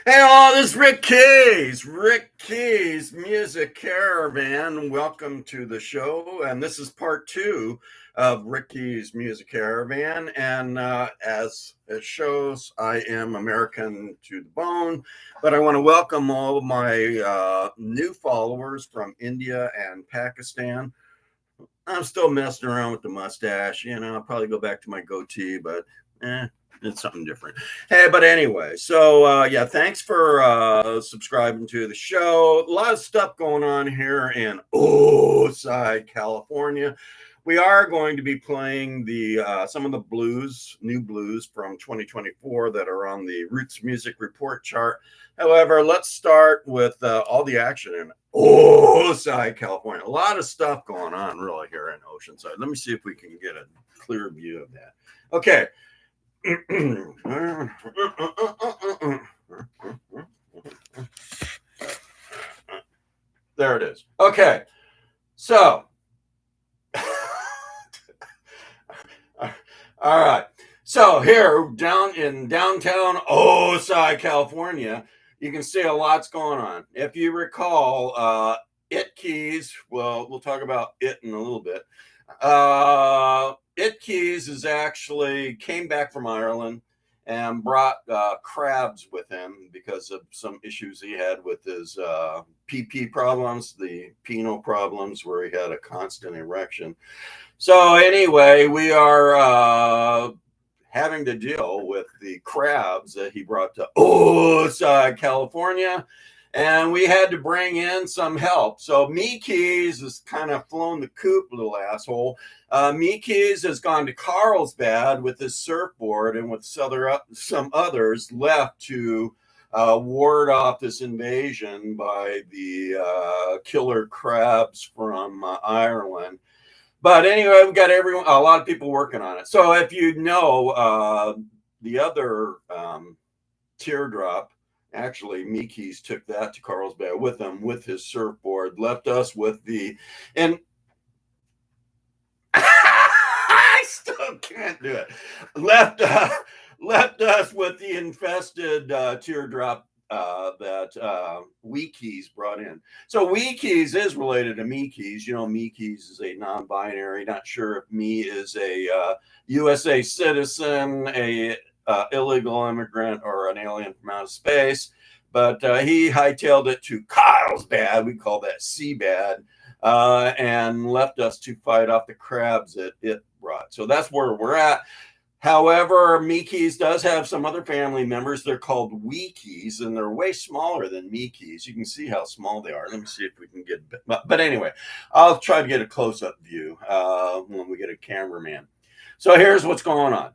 Hey, all, this is Rick Keys. Rick Keys Music Caravan. Welcome to the show. And this is part two of Rick Keys Music Caravan. And as it shows, I am American to the bone. But I want to welcome all of my new followers from India and Pakistan. I'm still messing around with the mustache. I'll probably go back to my goatee, but it's something different. Hey, but anyway, so yeah, thanks for subscribing to the show. A lot of stuff going on here in Oside, California. We are going to be playing the some of the new blues from 2024 that are on the Roots Music Report chart. However, let's start with all the action in Oside, California. A lot of stuff going on really here in Oceanside. Let me see if we can get a clear view of that. Okay. There it is. Okay. So, all right. So here down in downtown Oside, California, you can see a lot's going on. If you recall, It Keys, well, we'll talk about it in a little bit. It Keys is actually came back from Ireland and brought crabs with him because of some issues he had with his PP problems, the penile problems, where he had a constant erection. So anyway, we are having to deal with the crabs that he brought to Oside, California. And we had to bring in some help. So Me Keys has kind of flown the coop, little asshole. Me Keys has gone to Carlsbad with his surfboard and with some others left to ward off this invasion by the killer crabs from Ireland. But anyway, we've got a lot of people working on it. So if you know, the other teardrop, actually, Mickey's took that to Carlsbad with him with his surfboard, left us with and I still can't do it. Left us with the infested teardrop that Keys brought in. So Keys is related to Keys. Keys is a non-binary. Not sure if Me is a USA citizen, a illegal immigrant, or an alien from outer space. But he hightailed it to Carlsbad. We call that Seabad. And left us to fight off the crabs that it brought. So that's where we're at. However, Meekeys does have some other family members. They're called Weekeys, and they're way smaller than Meekeys. You can see how small they are. Let me see if we can get. But anyway, I'll try to get a close-up view when we get a cameraman. So here's what's going on.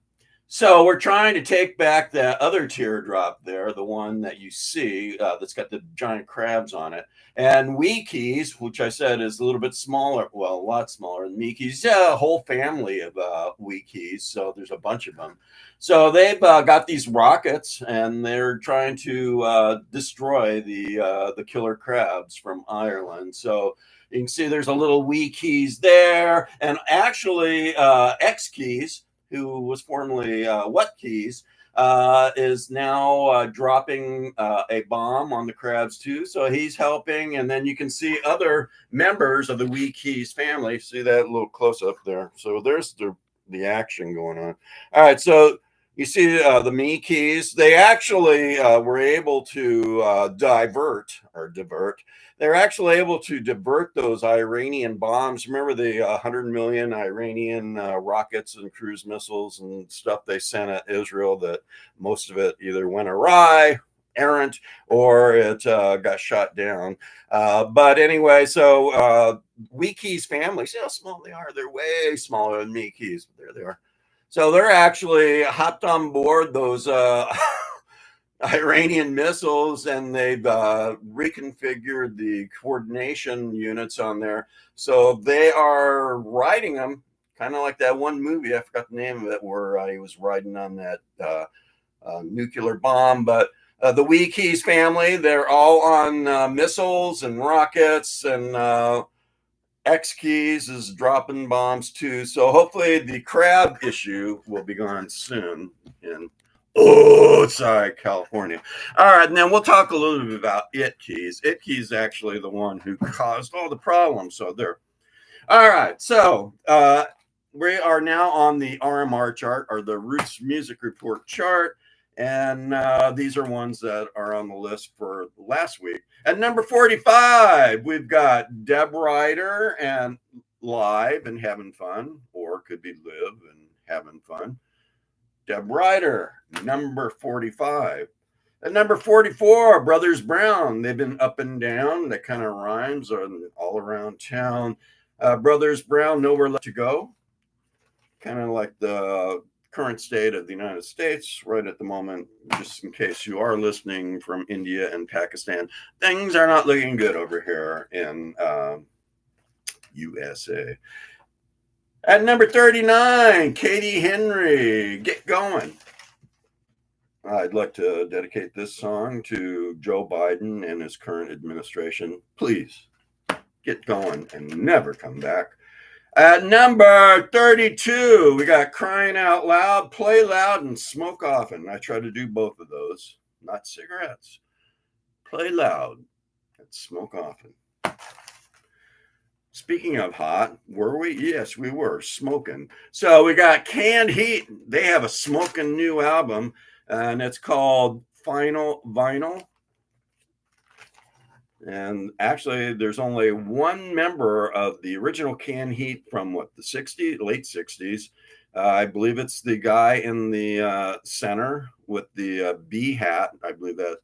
So we're trying to take back that other teardrop there, the one that you see that's got the giant crabs on it. And Weekeys, which I said is a little bit smaller, well, a lot smaller than Meekeys, a whole family of Weekeys. So there's a bunch of them. So they've got these rockets, and they're trying to destroy the killer crabs from Ireland. So you can see there's a little Weekeys there, and actually X Keys, who was formerly What Keys, is now dropping a bomb on the crabs too. So he's helping, and then you can see other members of the Wee Keys family. See that little close up there. So there's the action going on. All right, so you see the Me Keys. They actually were able to divert. They're actually able to divert those Iranian bombs. Remember the 100 million Iranian rockets and cruise missiles and stuff they sent at Israel, that most of it either went awry, errant, or it got shot down. But anyway, so Weekeys family, see how small they are? They're way smaller than Meekeys, but there they are. So they're actually hopped on board those Iranian missiles, and they've reconfigured the coordination units on there. So they are riding them, kind of like that one movie. I forgot the name of it, where he was riding on that nuclear bomb. But the Weekeys family, they're all on missiles and rockets, and X Keys is dropping bombs too. So hopefully the crab issue will be gone soon in Oatside, California. All right, and then we'll talk a little bit about It Keys. It Keys actually the one who caused all the problems. So there. All right, so we are now on the RMR chart, or the Roots Music Report chart, and these are ones that are on the list for last week. At number 45, we've got Deb Ryder and Live and Having Fun, or could be Live and Having Fun. Deb Ryder, number 45. At number 44, Brothers Brown. They've been up and down. That kind of rhymes on all around town. Brothers Brown, Nowhere Left to Go. Kind of like the current state of the United States right at the moment, just in case you are listening from India and Pakistan. Things are not looking good over here in USA. At number 39, Katie Henry, Get Going. I'd like to dedicate this song to Joe Biden and his current administration. Please get going and never come back. At number 32, we got Crying Out Loud, Play Loud, and Smoke Often. I try to do both of those, not cigarettes. Play loud and smoke often. Speaking of hot, were we? Yes, we were smoking. So we got Canned Heat. They have a smoking new album, and it's called Final Vinyl. And actually, there's only one member of the original Canned Heat from the late 60s. I believe it's the guy in the center with the bee hat. I believe that.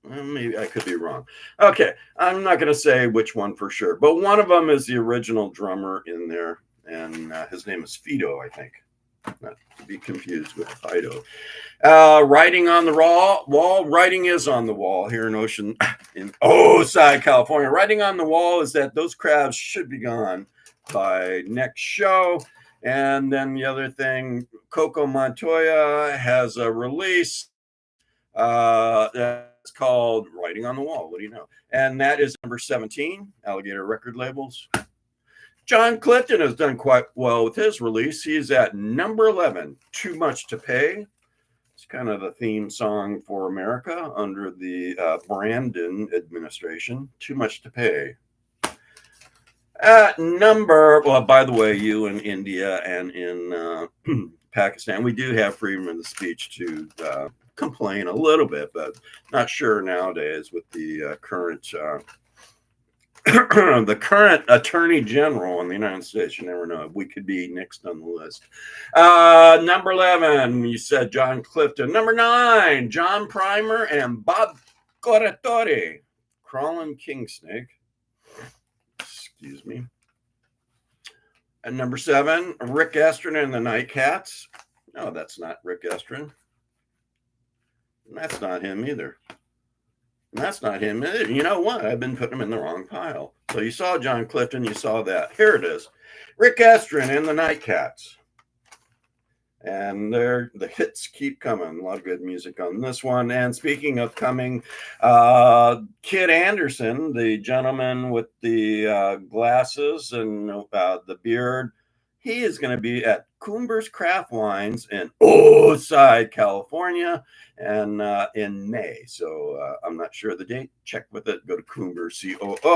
Maybe I could be wrong. Okay, I'm not going to say which one for sure, but one of them is the original drummer in there, and his name is Fido, I think. Not to be confused with Fido. Writing on the wall. Writing is on the wall here in Oatside, California. Writing on the wall is that those crabs should be gone by next show. And then the other thing, Coco Montoya has a release. It's called Writing on the Wall. What do you know? And that is number 17, Alligator Record Labels. John Clifton has done quite well with his release. He's at number 11, Too Much to Pay. It's kind of the theme song for America under the Brandon administration. Too Much to Pay. At by the way, you in India and in Pakistan, we do have freedom of the speech to complain a little bit, but not sure nowadays with the current the current Attorney General in the United States. You never know. We could be next on the list. Number 11, you said John Clifton. Number 9, John Primer and Bob Corritore, Crawling King Snake. Excuse me. And number 7, Rick Estrin and the Nightcats. No, that's not Rick Estrin. That's not him either. That's not him either. You know what? I've been putting him in the wrong pile. So you saw John Clifton. You saw that. Here it is. Rick Estrin and the Nightcats. And the hits keep coming. A lot of good music on this one. And speaking of coming, Kid Anderson, the gentleman with the glasses and the beard, he is going to be at Coomber's Craft Wines in Oatside, California, and in May. So I'm not sure the date. Check with it. Go to Coomber's, Coombers,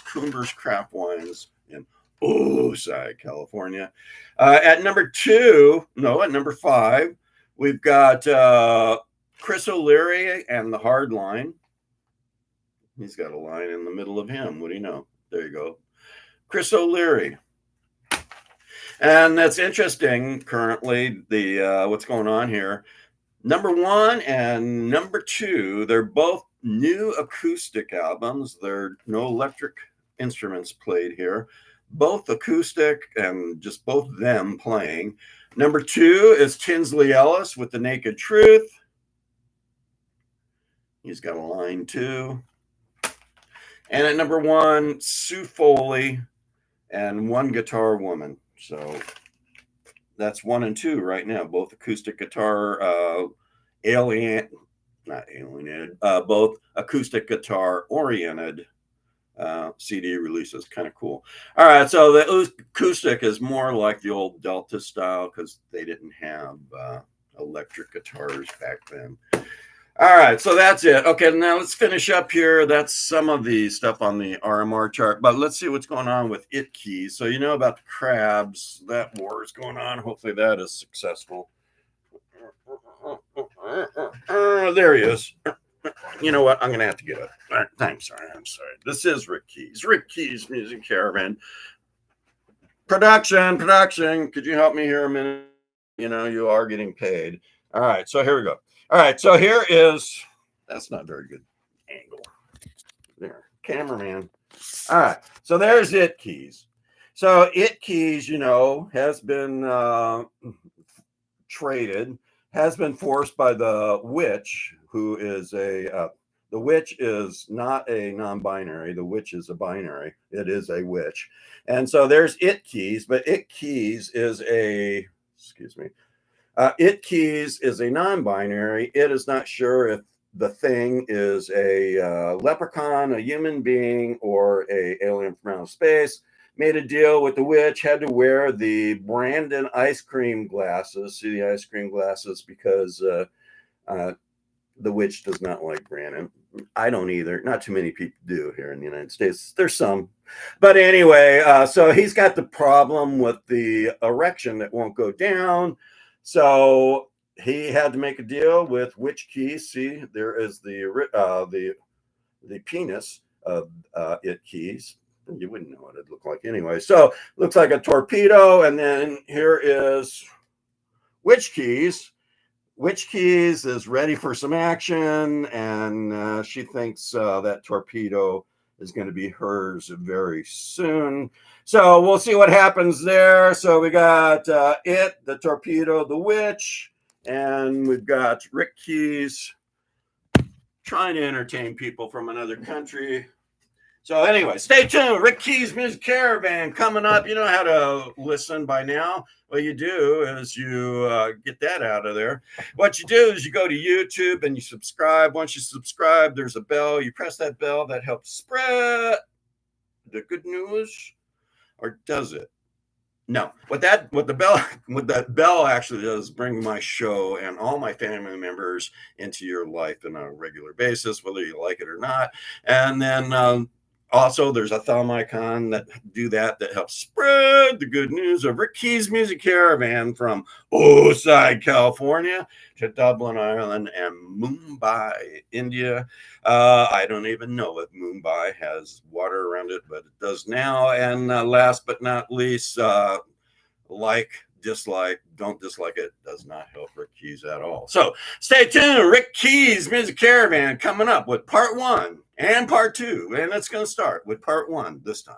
Coomber's Craft Wines in Oatside, California. At number 5, we've got Chris O'Leary and the Hard Line. He's got a line in the middle of him. What do you know? There you go. Chris O'Leary. And that's interesting currently, the what's going on here. Number 1 and number 2, they're both new acoustic albums. There are no electric instruments played here. Both acoustic and just both them playing. Number 2 is Tinsley Ellis with The Naked Truth. He's got a line too. And at number 1, Sue Foley and One Guitar Woman. So that's 1 and 2 right now. Both acoustic guitar, both acoustic guitar oriented CD releases. Kind of cool. All right, so the acoustic is more like the old Delta style because they didn't have electric guitars back then. All right, so that's it. Okay, now let's finish up here. That's some of the stuff on the RMR chart, but let's see what's going on with it keys. So you know about the crabs. That war is going on. Hopefully that is successful. There he is. You know what? I'm going to have to get up. I'm sorry. This is Rick Keys. Rick Keys Music Caravan. Production. Could you help me here a minute? You know, you are getting paid. All right, so here we go. All right, so here is, that's not very good angle. There, cameraman. All right, so there's it keys. So it keys, you know, has been traded, has been forced by the witch, who is the witch is not a non-binary. The witch is a binary. It is a witch. And so there's it keys, but it keys is a, excuse me, it keys is a non-binary. It is not sure if the thing is a leprechaun, a human being, or a alien from outer space. Made a deal with the witch, had to wear the Brandon ice cream glasses. See the ice cream glasses, because the witch does not like Brandon. I don't either. Not too many people do here in the United States. There's some. But anyway, so he's got the problem with the erection that won't go down. So he had to make a deal with witch keys. See, there is the penis of it keys. You wouldn't know what it looked like anyway. So looks like a torpedo. And then here is witch keys. Witch Keys is ready for some action, and she thinks that torpedo is going to be hers very soon. So we'll see what happens there. So we got it, the torpedo, the witch, and we've got Rick Keys trying to entertain people from another country. So anyway, stay tuned. Rick Keys Music Caravan coming up. You know how to listen by now. What you do is you get that out of there. What you do is you go to YouTube and you subscribe. Once you subscribe, there's a bell. You press that bell. That helps spread the good news. Or does it? No. What the bell actually does, bring my show and all my family members into your life on a regular basis, whether you like it or not. And then also, there's a thumb icon that helps spread the good news of Rick Keys Music Caravan from Oside, California to Dublin, Ireland, and Mumbai, India. I don't even know if Mumbai has water around it, but it does now. And last but not least, dislike, don't dislike it. Does not help Rick Keys at all. So stay tuned. Rick Keys Music Caravan coming up with part 1 and part 2. And it's going to start with part 1 this time.